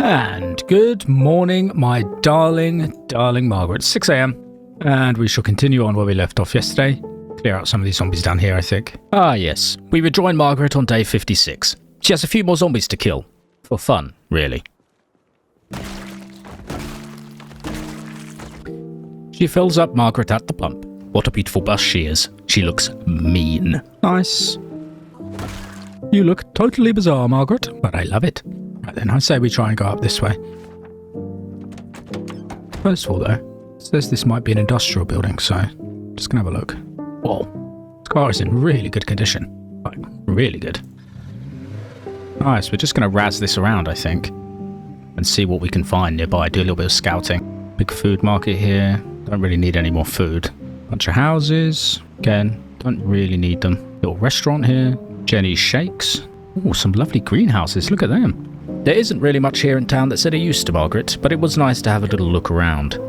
And good morning, my darling Margaret. 6 a.m. And we shall continue on where we left off yesterday. Clear out some of these zombies down here, I think. Ah, yes. We rejoin Margaret on day 56. She has a few more zombies to kill. For fun, really. She fills up Margaret at the pump. What a beautiful bust she is. She looks mean. Nice. You look totally bizarre, Margaret, but I love it. Right then, I say we try and go up this way. First of all, though, it says this might be an industrial building, so just gonna have a look. Whoa, this car is in really good condition. Like, really good. Nice, we're just gonna razz this around, I think, and see what we can find nearby. Do a little bit of scouting. Big food market here. Don't really need any more food. Bunch of houses. Again, don't really need them. Little restaurant here. Jenny's Shakes. Oh, some lovely greenhouses. Look at them. There isn't really much here in town that's any use to Margaret, but it was nice to have a little look around.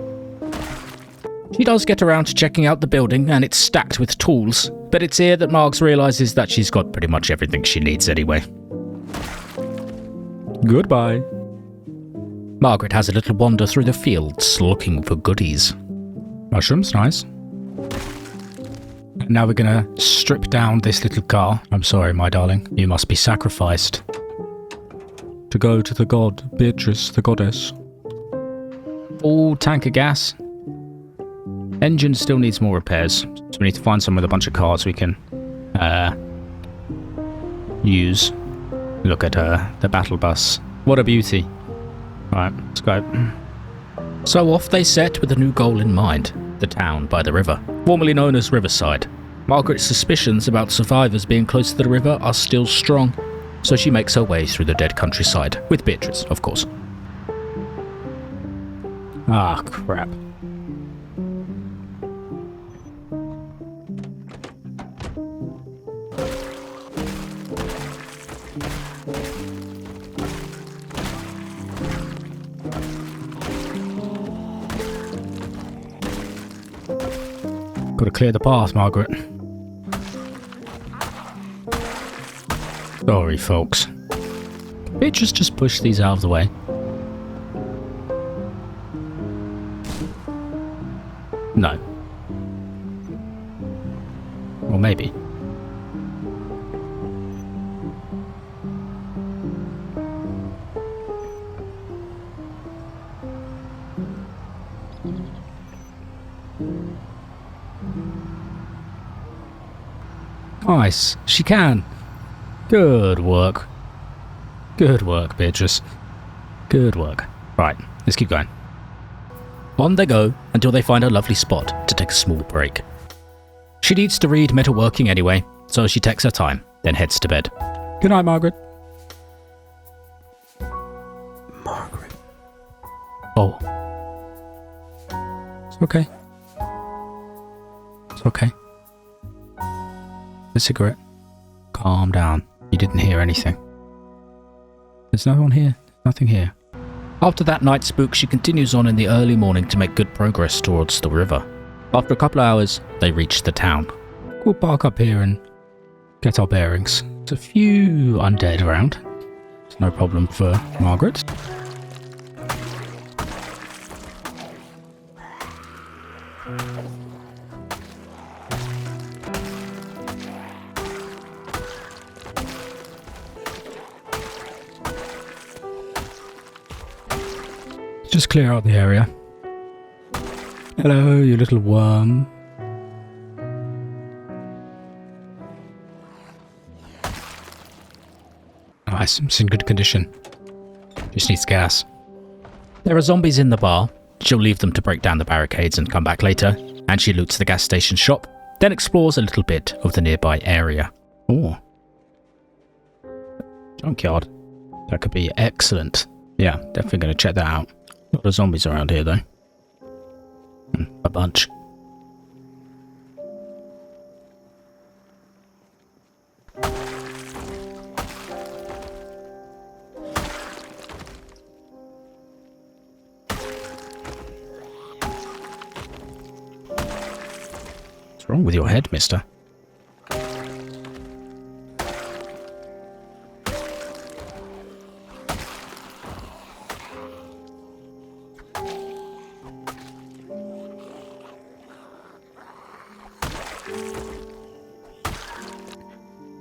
She does get around to checking out the building, and it's stacked with tools, but it's here that Margs realises that she's got pretty much everything she needs anyway. Goodbye. Margaret has a little wander through the fields, looking for goodies. Mushrooms, nice. Now we're gonna strip down this little car. I'm sorry, my darling. You must be sacrificed. To go to the god, Beatrice, the goddess. Full tank of gas. Engine still needs more repairs. So we need to find somewhere with a bunch of cars we can use. Look at the battle bus. What a beauty. Right, let's go. So off they set with a new goal in mind. The town by the river, formerly known as Riverside. Margaret's suspicions about survivors being close to the river are still strong, so she makes her way through the dead countryside, with Beatrice, of course. Ah, crap. Gotta clear the path, Margaret. Sorry, folks. Beatrice just push these out of the way. No. Or maybe. Nice. She can. Good work. Good work, Beatrice. Good work. Right, let's keep going. On they go until they find a lovely spot to take a small break. She needs to read metalworking anyway, so she takes her time, then heads to bed. Good night, Margaret. Margaret. Oh. It's okay. It's okay. A cigarette. Calm down. You didn't hear anything. There's no one here. Nothing here. After that night's spook, she continues on in the early morning to make good progress towards the river. After a couple of hours, they reach the town. We'll park up here and get our bearings. There's a few undead around. It's no problem for Margaret. Just clear out the area. Hello, you little worm. Nice, it's in good condition. Just needs gas. There are zombies in the bar. She'll leave them to break down the barricades and come back later. And she loots the gas station shop, then explores a little bit of the nearby area. Oh. Junkyard. That could be excellent. Yeah, definitely going to check that out. A lot of zombies around here, though. A bunch. What's wrong with your head, mister?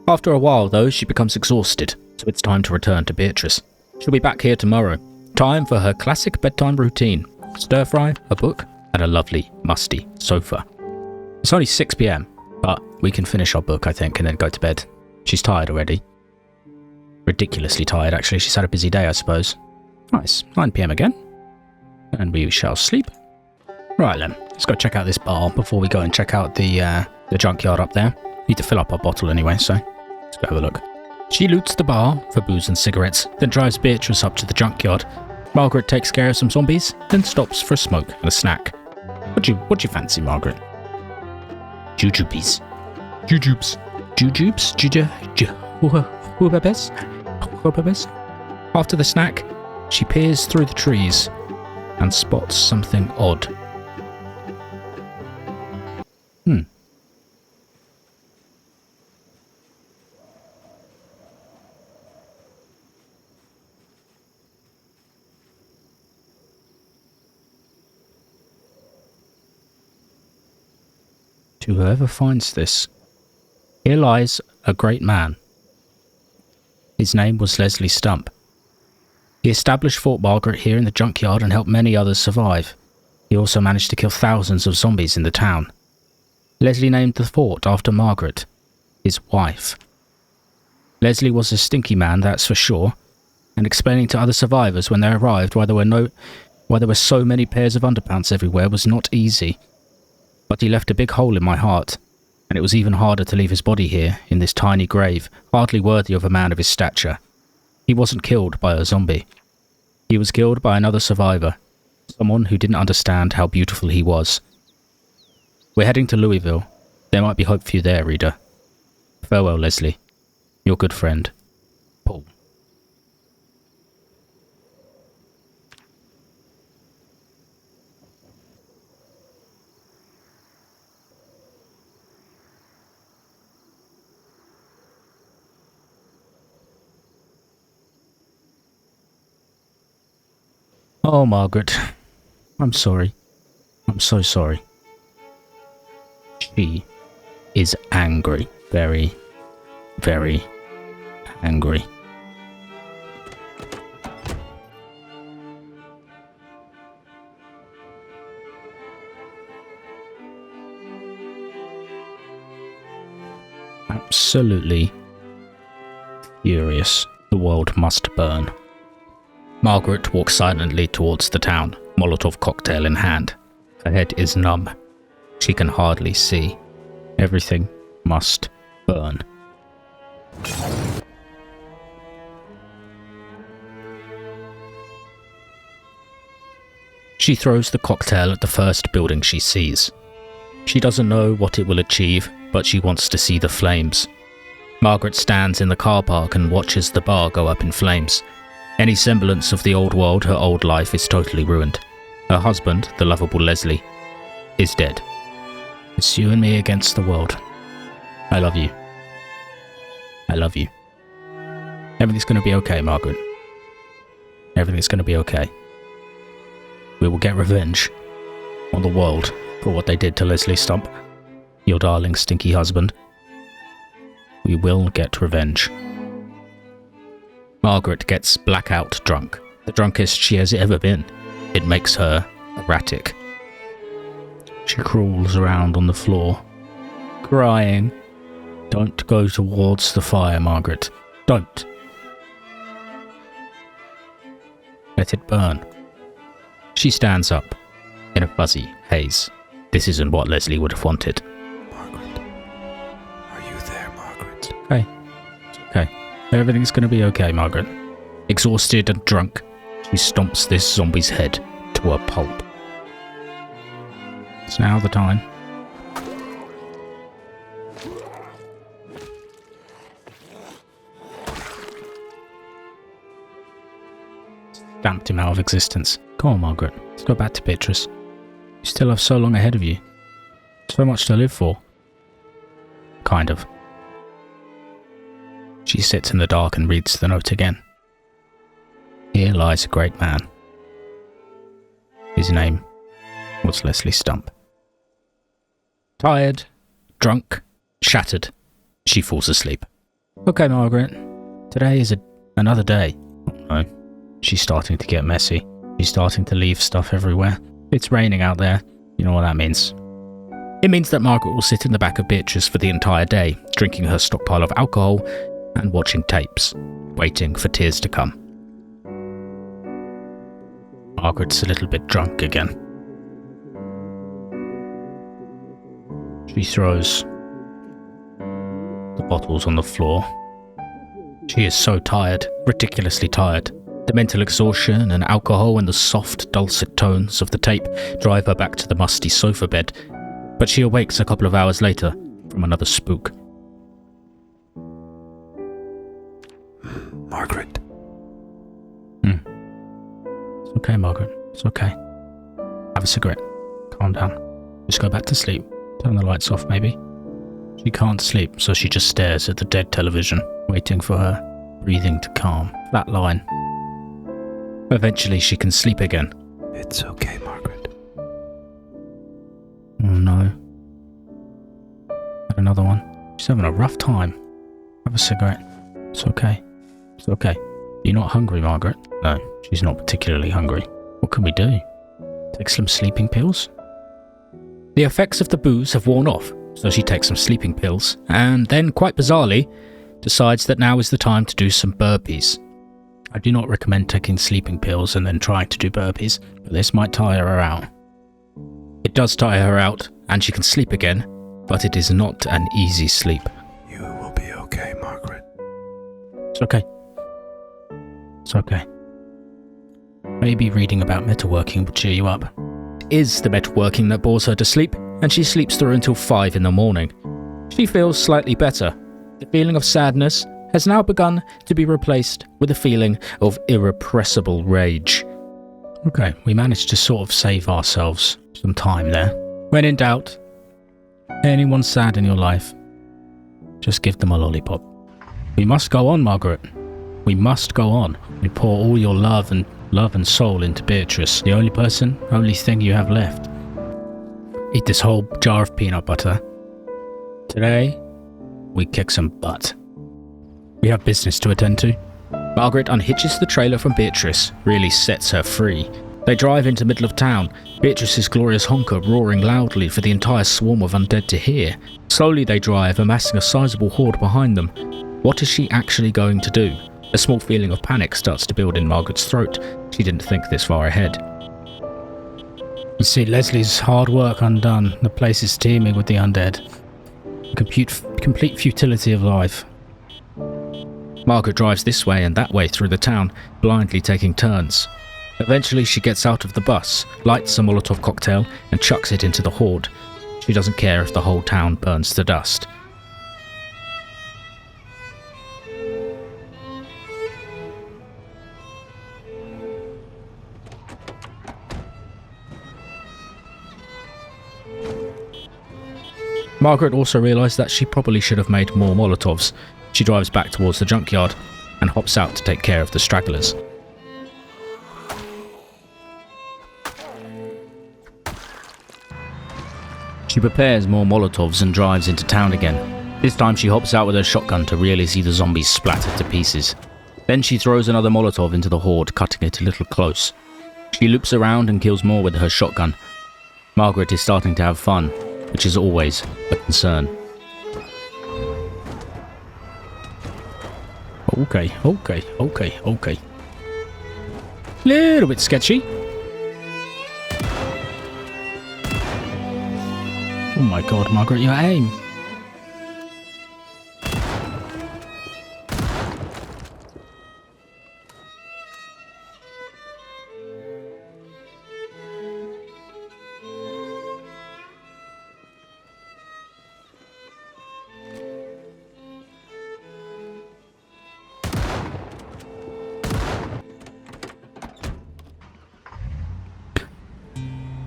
After a while, though, she becomes exhausted, so it's time to return to Beatrice. She'll be back here tomorrow. Time for her classic bedtime routine. Stir fry, a book, and a lovely, musty sofa. It's only 6 p.m, but we can finish our book, I think, and then go to bed. She's tired already. Ridiculously tired, actually. She's had a busy day, I suppose. Nice. 9 p.m. again. And we shall sleep. Right then, let's go check out this bar before we go and check out the junkyard up there. Need to fill up our bottle anyway, so let's go have a look. She loots the bar for booze and cigarettes, then drives Beatrice up to the junkyard. Margaret takes care of some zombies, then stops for a smoke and a snack. What'd you fancy, Margaret? Jujubes. Jujubes. Jujubes? Jujubes? After the snack, she peers through the trees and spots something odd. To whoever finds this, here lies a great man. His name was Leslie Stump. He established Fort Margaret here in the junkyard and helped many others survive. He also managed to kill thousands of zombies in the town. Leslie named the fort after Margaret, his wife. Leslie was a stinky man, that's for sure, and explaining to other survivors when they arrived why there were so many pairs of underpants everywhere was not easy. But he left a big hole in my heart, and it was even harder to leave his body here, in this tiny grave, hardly worthy of a man of his stature. He wasn't killed by a zombie. He was killed by another survivor, someone who didn't understand how beautiful he was. We're heading to Louisville. There might be hope for you there, reader. Farewell, Leslie. Your good friend, Paul. Oh, Margaret. I'm sorry. I'm so sorry. She is angry. Very, very angry. Absolutely furious. The world must burn. Margaret walks silently towards the town, Molotov cocktail in hand. Her head is numb. She can hardly see. Everything must burn. She throws the cocktail at the first building she sees. She doesn't know what it will achieve, but she wants to see the flames. Margaret stands in the car park and watches the bar go up in flames. Any semblance of the old world, her old life, is totally ruined. Her husband, the lovable Leslie, is dead. It's you and me against the world. I love you. I love you. Everything's going to be okay, Margaret. Everything's going to be okay. We will get revenge on the world for what they did to Leslie Stump, your darling stinky husband. We will get revenge. Margaret gets blackout drunk, the drunkest she has ever been. It makes her erratic. She crawls around on the floor, crying. Don't go towards the fire, Margaret. Don't. Let it burn. She stands up, in a fuzzy haze. This isn't what Leslie would have wanted. Margaret. Are you there, Margaret? Okay. It's okay. Everything's going to be okay, Margaret. Exhausted and drunk, she stomps this zombie's head to a pulp. It's now the time. Stamped him out of existence. Come on, Margaret. Let's go back to Beatrice. You still have so long ahead of you. So much to live for. Kind of. She sits in the dark and reads the note again. Here lies a great man. His name was Leslie Stump. Tired, drunk, shattered, she falls asleep. Okay, Margaret. Today is another day. Oh no. She's starting to get messy. She's starting to leave stuff everywhere. It's raining out there. You know what that means. It means that Margaret will sit in the back of Beatrice for the entire day, drinking her stockpile of alcohol and watching tapes, waiting for tears to come. Margaret's a little bit drunk again. She throws the bottles on the floor. She is so tired, ridiculously tired. The mental exhaustion and alcohol and the soft, dulcet tones of the tape drive her back to the musty sofa bed, but she awakes a couple of hours later from another spook. Margaret. It's okay, Margaret. It's okay. Have a cigarette. Calm down. Just go back to sleep. Turn the lights off, maybe. She can't sleep, so she just stares at the dead television, waiting for her breathing to calm. Flat line. Eventually she can sleep again. It's okay, Margaret. Oh no. Had another one. She's having a rough time. Have a cigarette. It's okay. It's okay. You're not hungry, Margaret? No, she's not particularly hungry. What can we do? Take some sleeping pills? The effects of the booze have worn off, so she takes some sleeping pills, and then, quite bizarrely, decides that now is the time to do some burpees. I do not recommend taking sleeping pills and then trying to do burpees, but this might tire her out. It does tire her out, and she can sleep again, but it is not an easy sleep. You will be okay, Margaret. It's okay. It's okay. Maybe reading about metalworking would cheer you up. It is the metalworking that bores her to sleep, and she sleeps through until 5 in the morning. She feels slightly better. The feeling of sadness has now begun to be replaced with a feeling of irrepressible rage. Okay, we managed to sort of save ourselves some time there. When in doubt, anyone sad in your life, just give them a lollipop. We must go on, Margaret. We must go on. We pour all your love and soul into Beatrice, the only thing you have left. Eat this whole jar of peanut butter. Today, we kick some butt. We have business to attend to. Margaret unhitches the trailer from Beatrice, really sets her free. They drive into the middle of town, Beatrice's glorious honker roaring loudly for the entire swarm of undead to hear. Slowly they drive, amassing a sizable horde behind them. What is she actually going to do? A small feeling of panic starts to build in Margaret's throat. She didn't think this far ahead. You see Leslie's hard work undone. The place is teeming with the undead. Complete futility of life. Margaret drives this way and that way through the town, blindly taking turns. Eventually she gets out of the bus, lights a Molotov cocktail and chucks it into the horde. She doesn't care if the whole town burns to dust. Margaret also realised that she probably should have made more Molotovs. She drives back towards the junkyard and hops out to take care of the stragglers. She prepares more Molotovs and drives into town again. This time she hops out with her shotgun to really see the zombies splattered to pieces. Then she throws another Molotov into the horde, cutting it a little close. She loops around and kills more with her shotgun. Margaret is starting to have fun, which is always a concern. Okay. Little bit sketchy. Oh my god, Margaret, your aim.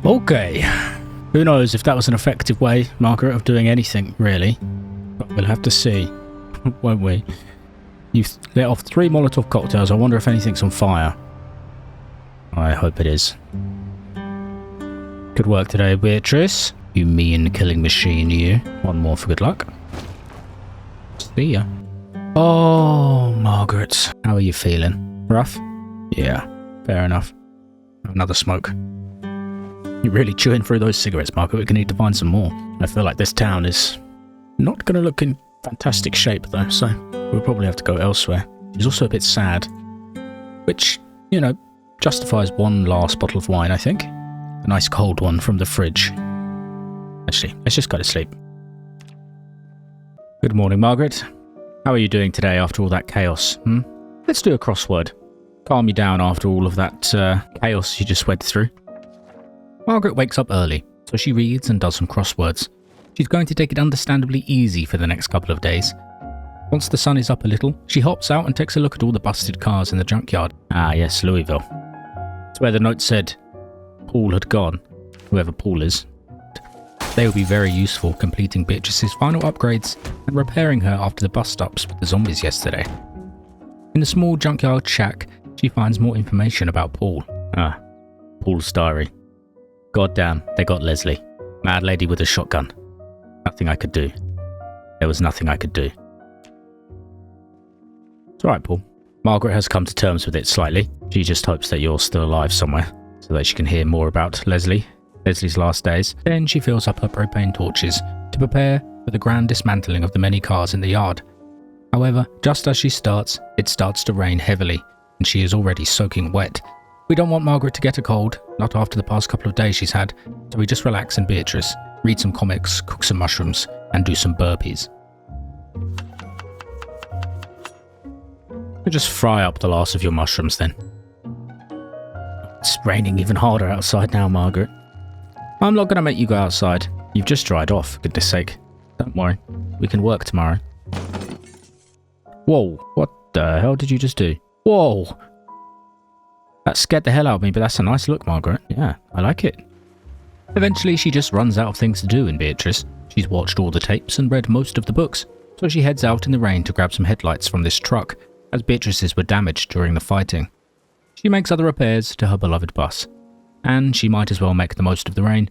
Okay. Who knows if that was an effective way, Margaret, of doing anything, really. But we'll have to see, won't we? You've let off 3 Molotov cocktails. I wonder if anything's on fire. I hope it is. Good work today, Beatrice. You mean killing machine, you. One more for good luck. See ya. Oh, Margaret. How are you feeling? Rough? Yeah, fair enough. Another smoke. You're really chewing through those cigarettes, Margaret. We're going to need to find some more. I feel like this town is not going to look in fantastic shape, though, so we'll probably have to go elsewhere. She's also a bit sad, which, you know, justifies one last bottle of wine, I think. A nice cold one from the fridge. Actually, let's just go to sleep. Good morning, Margaret. How are you doing today after all that chaos? Let's do a crossword. Calm you down after all of that chaos you just went through. Margaret wakes up early, so she reads and does some crosswords. She's going to take it understandably easy for the next couple of days. Once the sun is up a little, she hops out and takes a look at all the busted cars in the junkyard. Ah yes, Louisville. It's where the note said Paul had gone, whoever Paul is. They will be very useful completing Beatrice's final upgrades and repairing her after the bust-ups with the zombies yesterday. In the small junkyard shack, she finds more information about Paul. Paul's diary. Goddamn, they got Leslie. Mad lady with a shotgun. Nothing I could do. There was nothing I could do. It's alright, Paul. Margaret has come to terms with it slightly. She just hopes that you're still alive somewhere, so that she can hear more about Leslie's last days. Then she fills up her propane torches to prepare for the grand dismantling of the many cars in the yard. However, just as she starts, it starts to rain heavily, and she is already soaking wet. We don't want Margaret to get a cold, not after the past couple of days she's had, so we just relax in Beatrice, read some comics, cook some mushrooms, and do some burpees. We'll just fry up the last of your mushrooms then. It's raining even harder outside now, Margaret. I'm not going to make you go outside. You've just dried off, for goodness sake. Don't worry, we can work tomorrow. Whoa, what the hell did you just do? Whoa! That scared the hell out of me, but that's a nice look, Margaret. Yeah, I like it. Eventually, she just runs out of things to do in Beatrice. She's watched all the tapes and read most of the books, so she heads out in the rain to grab some headlights from this truck, as Beatrice's were damaged during the fighting. She makes other repairs to her beloved bus, and she might as well make the most of the rain,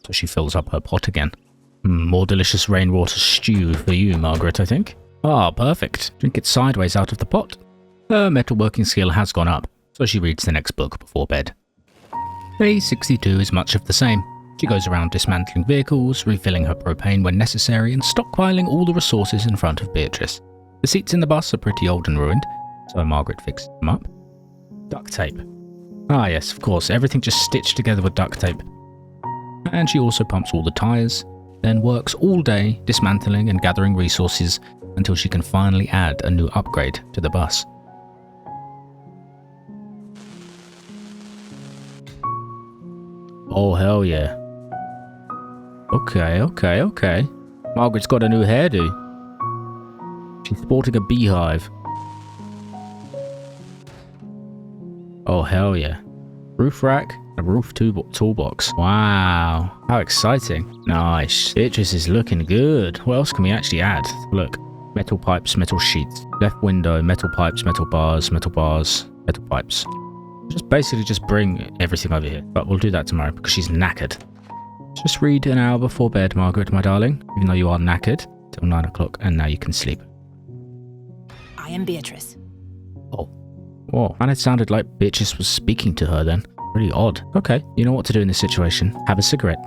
so she fills up her pot again. More delicious rainwater stew for you, Margaret, I think. Ah, perfect. Drink it sideways out of the pot. Her metalworking skill has gone up, so she reads the next book before bed. Day 62 is much of the same. She goes around dismantling vehicles, refilling her propane when necessary, and stockpiling all the resources in front of Beatrice. The seats in the bus are pretty old and ruined, so Margaret fixes them up. Duct tape. Ah yes, of course, everything just stitched together with duct tape. And she also pumps all the tyres, then works all day dismantling and gathering resources until she can finally add a new upgrade to the bus. Oh hell yeah. Okay. Margaret's got a new hairdo. She's sporting a beehive. Oh hell yeah. Roof rack, a roof toolbox. Wow, how exciting. Nice. Beatrice is looking good. What else can we actually add? Look. Metal pipes, metal sheets. Left window, metal pipes, metal bars, metal pipes. Just bring everything over here. But we'll do that tomorrow because she's knackered. Just read an hour before bed, Margaret, my darling. Even though you are knackered. Till 9 o'clock and now you can sleep. I am Beatrice. Oh. Whoa. And it sounded like Beatrice was speaking to her then. Really odd. Okay, you know what to do in this situation. Have a cigarette.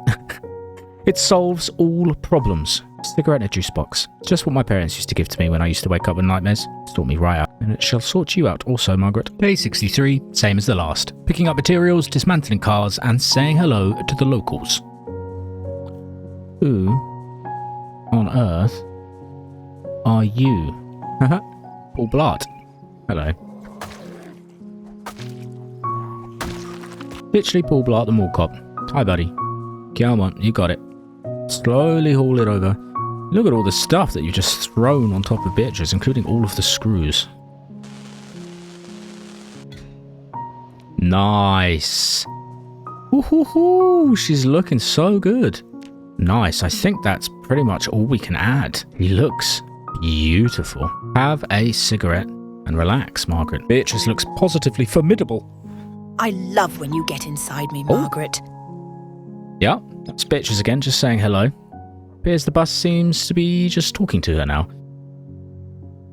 It solves all problems. Cigarette in a juice box. It's just what my parents used to give to me when I used to wake up with nightmares. Sort me right out. And it shall sort you out also, Margaret. Day 63, same as the last. Picking up materials, dismantling cars, and saying hello to the locals. Who on earth are you? Paul Blart. Hello. Literally Paul Blart the mall cop. Hi, buddy. Come on, you got it. Slowly haul it over. Look at all the stuff that you've just thrown on top of Beatrice, including all of the screws. Nice. Woohoo! She's looking so good. Nice. I think that's pretty much all we can add. He looks beautiful. Have a cigarette and relax, Margaret. Beatrice looks positively formidable. I love when you get inside me, Margaret. Yeah, that's Beatrice again, just saying hello. Appears the bus seems to be just talking to her now.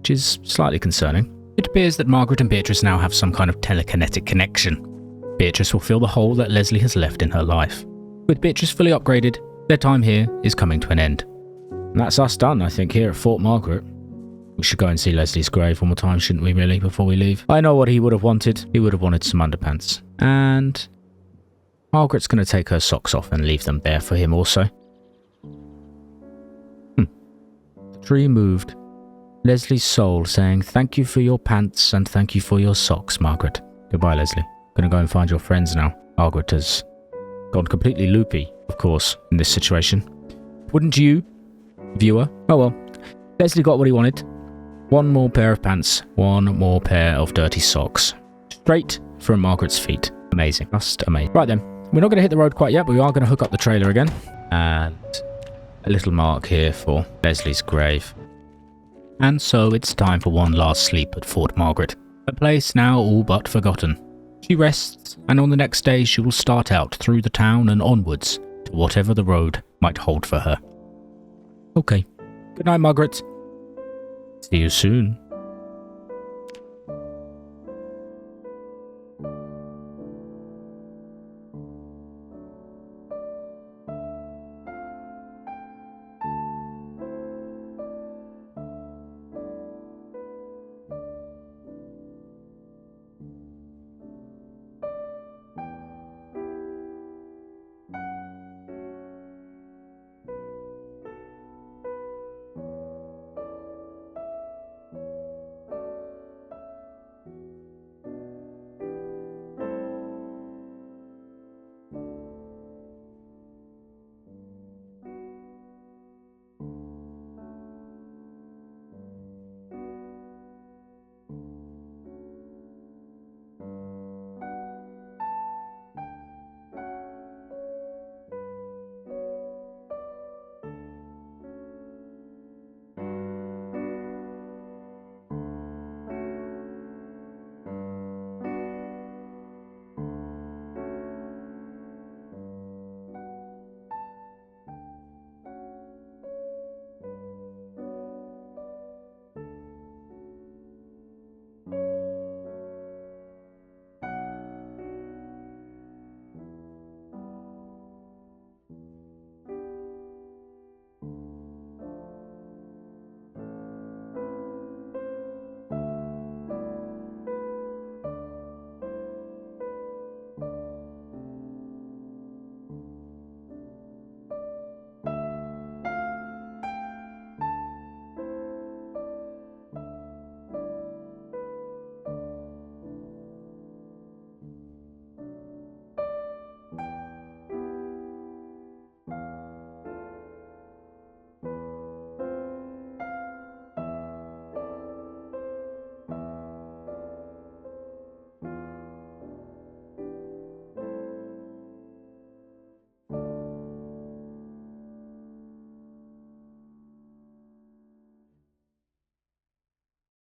which is slightly concerning. It appears that Margaret and Beatrice now have some kind of telekinetic connection. Beatrice will fill the hole that Leslie has left in her life. With Beatrice fully upgraded, their time here is coming to an end. And that's us done, I think, here at Fort Margaret. We should go and see Leslie's grave one more time, shouldn't we, really, before we leave? I know what he would have wanted. He would have wanted some underpants. And Margaret's going to take her socks off and leave them bare for him also. The tree moved. Leslie's soul saying, "Thank you for your pants and thank you for your socks, Margaret." Goodbye, Leslie. Gonna go and find your friends now. Margaret has gone completely loopy, of course, in this situation. Wouldn't you, viewer? Oh well. Leslie got what he wanted. One more pair of pants, one more pair of dirty socks. Straight from Margaret's feet. Amazing. Just amazing. Right then, we're not going to hit the road quite yet, but we are going to hook up the trailer again. And a little mark here for Leslie's grave. And so it's time for one last sleep at Fort Margaret, a place now all but forgotten. She rests, and on the next day she will start out through the town and onwards to whatever the road might hold for her. Okay. Good night, Margaret. See you soon.